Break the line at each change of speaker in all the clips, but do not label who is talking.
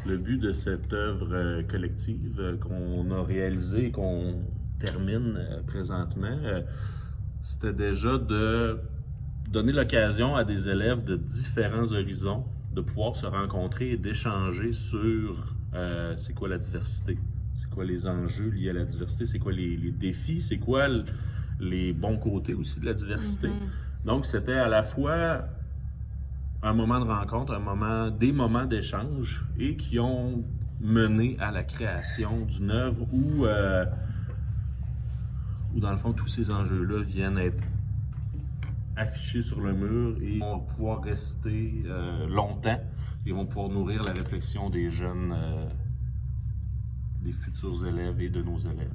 Le but de cette œuvre collective qu'on a réalisée, qu'on termine présentement, c'était déjà de donner l'occasion à des élèves de différents horizons de pouvoir se rencontrer et d'échanger sur c'est quoi la diversité, c'est quoi les enjeux liés à la diversité, c'est quoi les défis, c'est quoi les bons côtés aussi de la diversité. Donc, c'était à la fois un moment de rencontre, des moments d'échange et qui ont mené à la création d'une œuvre où dans le fond, tous ces enjeux-là viennent être affichés sur le mur et vont pouvoir rester longtemps et vont pouvoir nourrir la réflexion des jeunes, des futurs élèves et de nos élèves.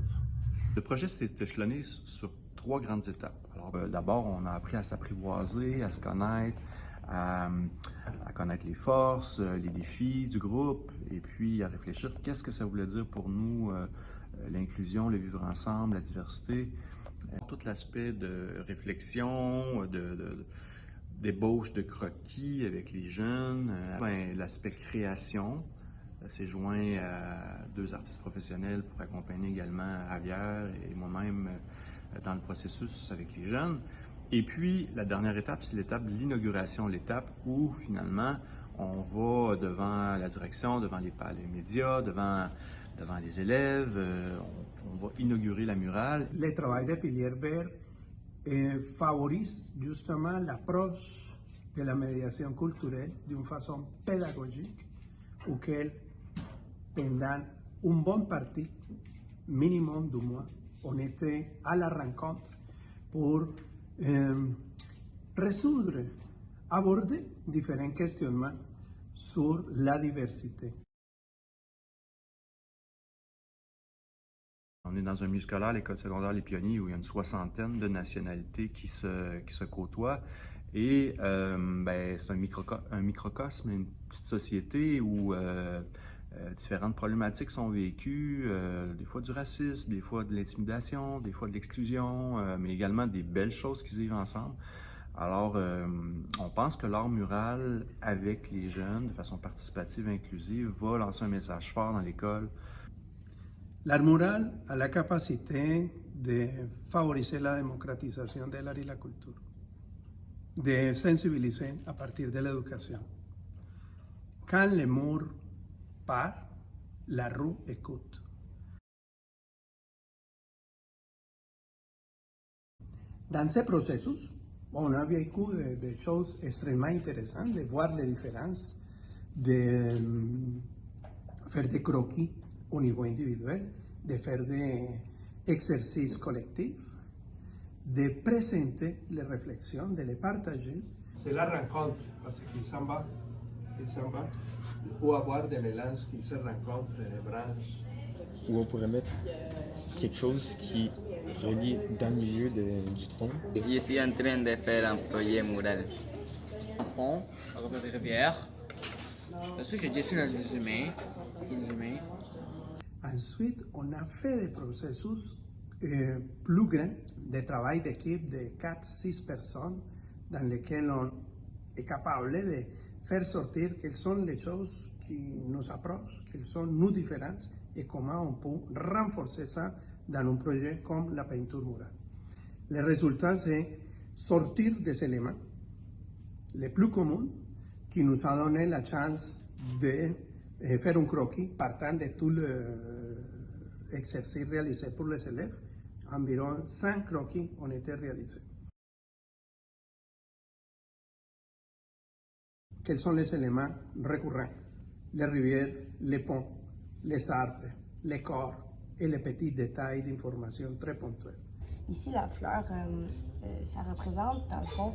Le projet s'est échelonné sur 3 grandes étapes. Alors, d'abord, on a appris à s'apprivoiser, à se connaître, à connaître les forces, les défis du groupe, et puis à réfléchir qu'est-ce que ça voulait dire pour nous, l'inclusion, le vivre ensemble, la diversité. Tout l'aspect de réflexion, d'ébauche de croquis avec les jeunes, l'aspect création. S'est joint à 2 artistes professionnels pour accompagner également Javier et moi-même dans le processus avec les jeunes. Et puis, la dernière étape, c'est l'étape de l'inauguration, l'étape où, finalement, on va devant la direction, devant les médias, devant les élèves, on va inaugurer la murale.
Le travail de Pilier Vert favorise justement l'approche de la médiation culturelle d'une façon pédagogique, auquel pendant une bonne partie, minimum du mois, on était à la rencontre pour résoudre, aborder différents questionnements sur la diversité.
On est dans un milieu scolaire, l'école secondaire Les Pionniers, où il y a une 60aine de nationalités qui se côtoient. Et c'est un microcosme, une petite société où différentes problématiques sont vécues, des fois du racisme, des fois de l'intimidation, des fois de l'exclusion, mais également des belles choses qui se vivent ensemble. Alors, on pense que l'art mural, avec les jeunes, de façon participative et inclusive, va lancer un message fort dans l'école.
L'art mural a la capacité de favoriser la démocratisation de l'art et la culture, de sensibiliser à partir de l'éducation. Quand le mur part, la rue écoute. Dans ce processus, on a vécu des choses extrêmement intéressantes, de voir les différences, de faire des croquis au niveau individuel, de faire des exercices collectifs, de présenter les réflexions, de les partager.
C'est la rencontre, parce qu'il s'en va, ou avoir des mélanges qui se rencontrent, des branches.
Où on pourrait mettre quelque chose qui relie dans le milieu du tronc.
Je suis en train de faire un projet mural.
Un pont, à travers des rivières. Ensuite, je dessine un résumé.
Ensuite, on a fait des processus plus grands de travail d'équipe de 4-6 personnes dans lesquels on est capable de faire sortir quelles sont les choses qui nous approchent, quelles sont nos différences et comment on peut renforcer ça dans un projet comme la peinture murale. Le résultat, c'est sortir des éléments les plus communs qui nous a donné la chance de faire un croquis partant de tout l'exercice réalisé pour les élèves. Environ 100 croquis ont été réalisés. Quels sont les éléments récurrents? Les rivières, les ponts, les arbres, les corps et les petits détails d'information très ponctuels.
Ici, la fleur, ça représente, dans le fond,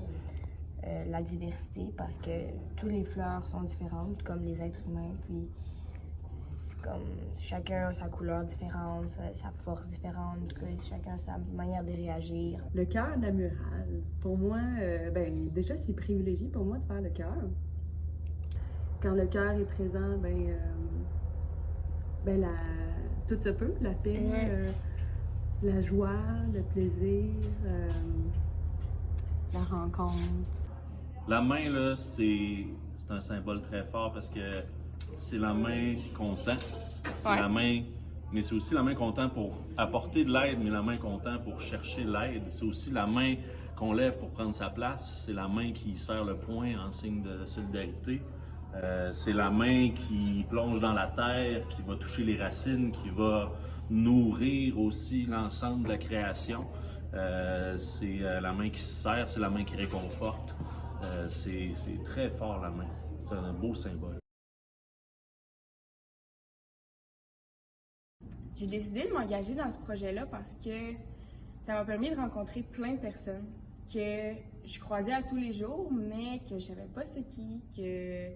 la diversité parce que toutes les fleurs sont différentes, comme les êtres humains, puis comme chacun a sa couleur différente, sa force différente, chacun a sa manière de réagir.
Le cœur de la murale, pour moi, déjà c'est privilégié pour moi de faire le cœur. Quand le cœur est présent, tout se peut, la paix, la joie, le plaisir, la rencontre.
La main, là, c'est un symbole très fort parce que c'est la main qu'on tend. C'est
Ouais.
la main, mais c'est aussi la main qu'on tend pour apporter de l'aide, mais la main qu'on tend pour chercher l'aide. C'est aussi la main qu'on lève pour prendre sa place. C'est la main qui serre le poing en signe de solidarité. C'est la main qui plonge dans la terre, qui va toucher les racines, qui va nourrir aussi l'ensemble de la création. C'est la main qui se serre, c'est la main qui réconforte. C'est très fort la main. C'est un beau symbole.
J'ai décidé de m'engager dans ce projet-là parce que ça m'a permis de rencontrer plein de personnes que je croisais à tous les jours, mais que je savais pas c'est qui, que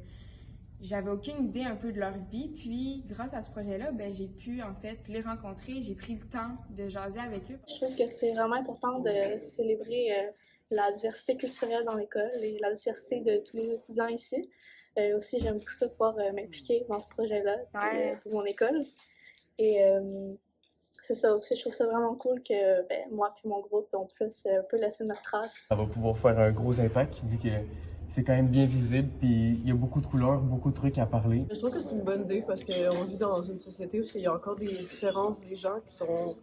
j'avais aucune idée un peu de leur vie. Puis, grâce à ce projet-là, ben, j'ai pu en fait les rencontrer. J'ai pris le temps de jaser avec eux.
Je trouve que c'est vraiment important de célébrer la diversité culturelle dans l'école et la diversité de tous les étudiants ici. Aussi, j'aime beaucoup ça pouvoir m'impliquer dans ce projet-là pour mon école. Et c'est ça aussi, je trouve ça vraiment cool que moi et mon groupe, on puisse un peu laisser notre trace.
Ça va pouvoir faire un gros impact qui dit que c'est quand même bien visible, puis il y a beaucoup de couleurs, beaucoup de trucs à parler.
Je trouve que c'est une bonne idée parce qu'on vit dans une société où il y a encore des différences, des gens qui sont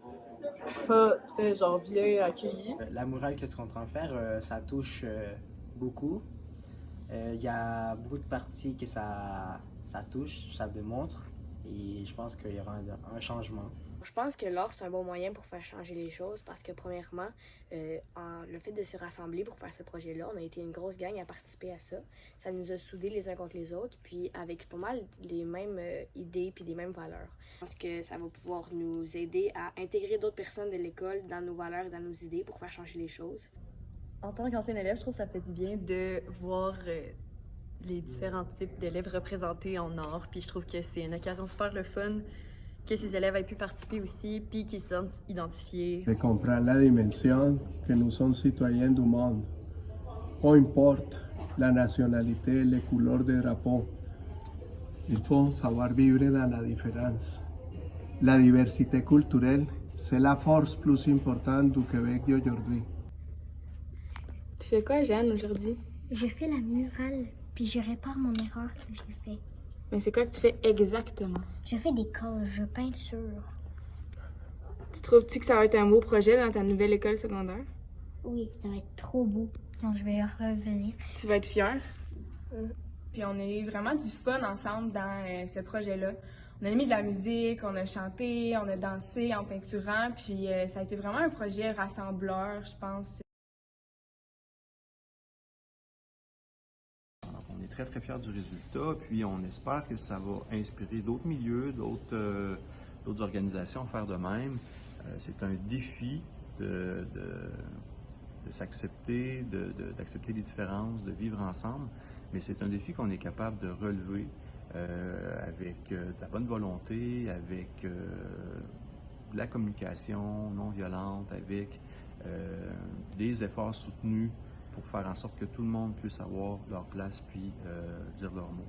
pas très bien accueillis.
La murale, qu'est-ce qu'on est en train de faire, ça touche beaucoup. Il y a beaucoup de parties que ça touche, ça démontre, et je pense qu'il y aura un changement.
Je pense que l'art, c'est un bon moyen pour faire changer les choses parce que, premièrement, le fait de se rassembler pour faire ce projet-là, on a été une grosse gang à participer à ça. Ça nous a soudés les uns contre les autres, puis avec pas mal les mêmes idées puis les mêmes valeurs. Je pense que ça va pouvoir nous aider à intégrer d'autres personnes de l'école dans nos valeurs et dans nos idées pour faire changer les choses.
En tant qu'ancien élève, je trouve que ça fait du bien de voir les différents types d'élèves représentés en art, puis je trouve que c'est une occasion super le fun que ces élèves aient pu participer aussi, puis qu'ils se sentent identifiés.
De comprendre la dimension que nous sommes citoyens du monde. Peu importe la nationalité, les couleurs des drapeaux. Il faut savoir vivre dans la différence. La diversité culturelle, c'est la force plus importante du Québec d'aujourd'hui.
Tu fais quoi, Jeanne, aujourd'hui?
Je fais la murale, puis je répare mon erreur que j'ai fait.
Mais c'est quoi que tu fais exactement?
Je fais des collages, je peinture.
Tu trouves-tu que ça va être un beau projet dans ta nouvelle école secondaire?
Oui, ça va être trop beau quand je vais revenir.
Tu vas être fière? Puis on a eu vraiment du fun ensemble dans ce projet-là. On a mis de la musique, on a chanté, on a dansé en peinturant, puis ça a été vraiment un projet rassembleur, je pense.
On est très, très fiers du résultat, puis on espère que ça va inspirer d'autres milieux, d'autres organisations à faire de même. C'est un défi de s'accepter, d'accepter les différences, de vivre ensemble, mais c'est un défi qu'on est capable de relever avec de la bonne volonté, avec de la communication non violente, avec des efforts soutenus pour faire en sorte que tout le monde puisse avoir leur place puis dire leurs mots.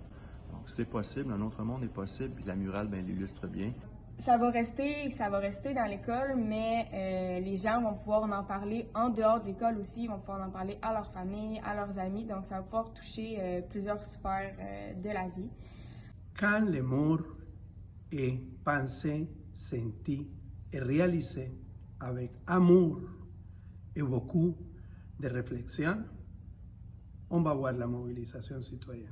Donc c'est possible, un autre monde est possible, puis la murale l'illustre bien.
Ça va rester dans l'école, mais les gens vont pouvoir en parler en dehors de l'école aussi, ils vont pouvoir en parler à leur famille, à leurs amis, donc ça va pouvoir toucher plusieurs sphères de la vie.
Quand l'amour est pensé, senti et réalisé avec amour et beaucoup de réflexion, on va voir la mobilisation citoyenne.